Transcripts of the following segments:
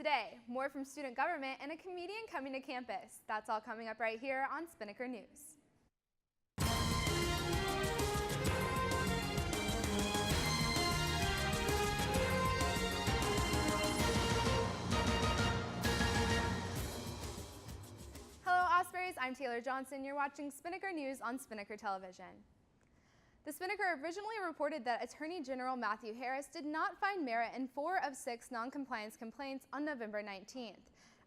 Today, more from student government and a comedian coming to campus. That's all coming up right here on Spinnaker News. Hello Ospreys, I'm Taylor Johnson. You're watching Spinnaker News on Spinnaker Television. The Spinnaker originally reported that Attorney General Matthew Harris did not find merit in 4 of 6 noncompliance complaints on November 19th.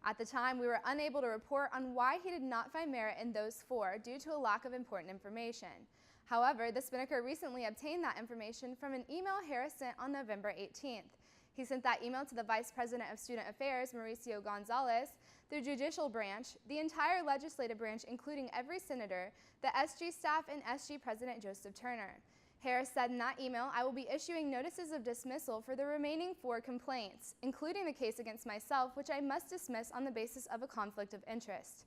At the time, we were unable to report on why he did not find merit in those 4 due to a lack of important information. However, the Spinnaker recently obtained that information from an email Harris sent on November 18th. He sent that email to the Vice President of Student Affairs, Mauricio Gonzalez, the Judicial Branch, the entire Legislative Branch, including every senator, the SG staff, and SG President Joseph Turner. Harris said in that email, "I will be issuing notices of dismissal for the remaining 4 complaints, including the case against myself, which I must dismiss on the basis of a conflict of interest."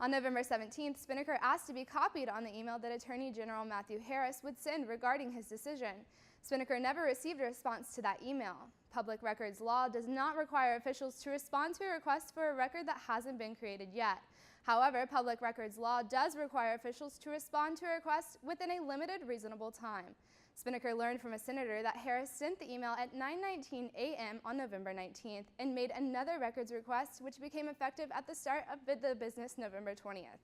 On November 17th, Spinnaker asked to be copied on the email that Attorney General Matthew Harris would send regarding his decision. Spinnaker never received a response to that email. Public records law does not require officials to respond to a request for a record that hasn't been created yet. However, public records law does require officials to respond to a request within a limited reasonable time. Spinnaker learned from a senator that Harris sent the email at 9:19 a.m. on November 19th and made another records request, which became effective at the start of the business November 20th.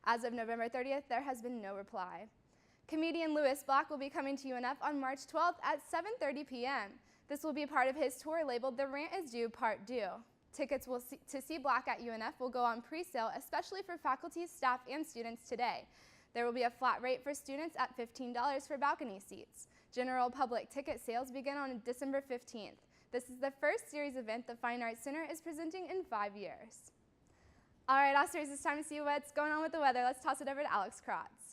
As of November 30th, there has been no reply. Comedian Lewis Black will be coming to UNF on March 12th at 7:30 p.m. This will be part of his tour labeled The Rant Is Due Part Due. Tickets to see Black at UNF will go on pre-sale, especially for faculty, staff, and students today. There will be a flat rate for students at $15 for balcony seats. General public ticket sales begin on December 15th. This is the first series event the Fine Arts Center is presenting in 5 years. All right, Ospreys, it's time to see what's going on with the weather. Let's toss it over to Alex Kratz.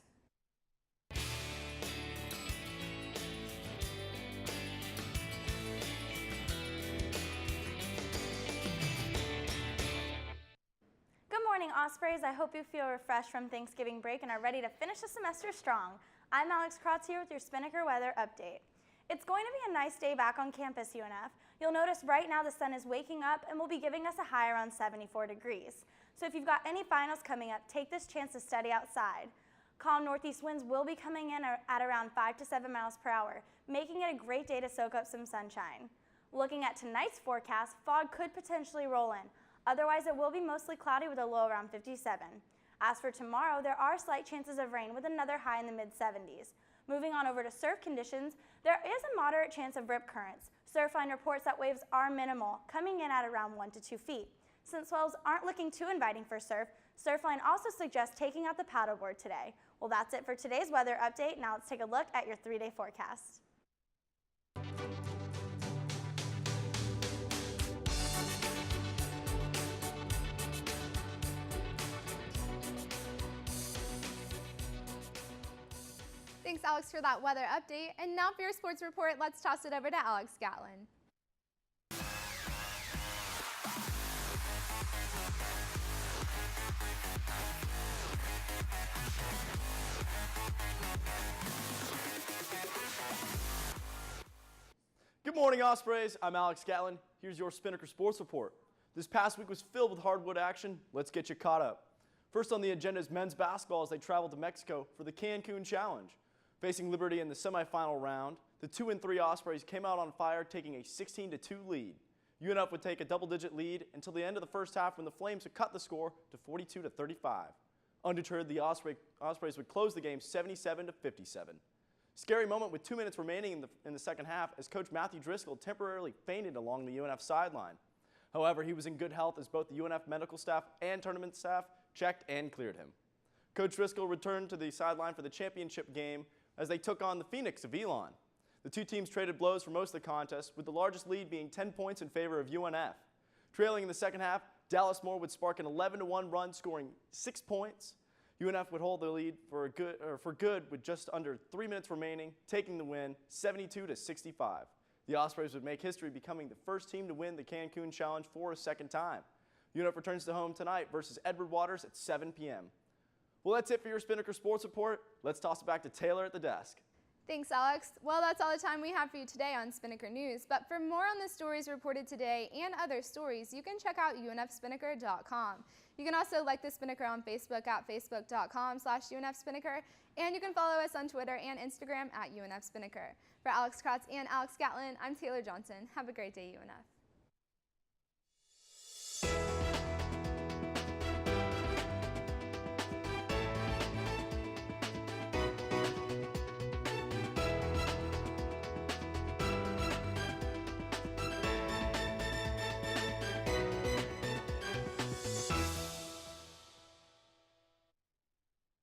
Good morning, Ospreys. I hope you feel refreshed from Thanksgiving break and are ready to finish the semester strong. I'm Alex Kratz here with your Spinnaker weather update. It's going to be a nice day back on campus, UNF. You'll notice right now the sun is waking up and will be giving us a high around 74 degrees. So if you've got any finals coming up, take this chance to study outside. Calm northeast winds will be coming in at around 5 to 7 miles per hour, making it a great day to soak up some sunshine. Looking at tonight's forecast, fog could potentially roll in. Otherwise, it will be mostly cloudy with a low around 57. As for tomorrow, there are slight chances of rain with another high in the mid-70s. Moving on over to surf conditions, there is a moderate chance of rip currents. Surfline reports that waves are minimal, coming in at around 1 to 2 feet. Since swells aren't looking too inviting for surf, Surfline also suggests taking out the paddleboard today. Well, that's it for today's weather update. Now let's take a look at your 3-day forecast. Thanks, Alex, for that weather update. And now for your sports report, let's toss it over to Alex Gatlin. Good morning, Ospreys. I'm Alex Gatlin. Here's your Spinnaker Sports Report. This past week was filled with hardwood action. Let's get you caught up. First on the agenda is men's basketball as they travel to Mexico for the Cancun Challenge. Facing Liberty in the semifinal round, the 2-3 Ospreys came out on fire, taking a 16-2 lead. UNF would take a double-digit lead until the end of the first half when the Flames would cut the score to 42-35. Undeterred, the Ospreys would close the game 77-57. Scary moment with 2 minutes remaining in the second half as Coach Matthew Driscoll temporarily fainted along the UNF sideline. However, he was in good health as both the UNF medical staff and tournament staff checked and cleared him. Coach Driscoll returned to the sideline for the championship game as they took on the Phoenix of Elon. The two teams traded blows for most of the contest, with the largest lead being 10 points in favor of UNF. Trailing in the second half, Dallas Moore would spark an 11-1 run, scoring 6 points. UNF would hold the lead for good with just under 3 minutes remaining, taking the win 72-65. The Ospreys would make history, becoming the first team to win the Cancun Challenge for a second time. UNF returns to home tonight versus Edward Waters at 7 p.m. Well, that's it for your Spinnaker Sports Report. Let's toss it back to Taylor at the desk. Thanks, Alex. Well, that's all the time we have for you today on Spinnaker News. But for more on the stories reported today and other stories, you can check out unfspinnaker.com. You can also like the Spinnaker on Facebook at facebook.com/UNFSpinnaker, and you can follow us on Twitter and Instagram at UNFSpinnaker. For Alex Kratz and Alex Gatlin, I'm Taylor Johnson. Have a great day, UNF.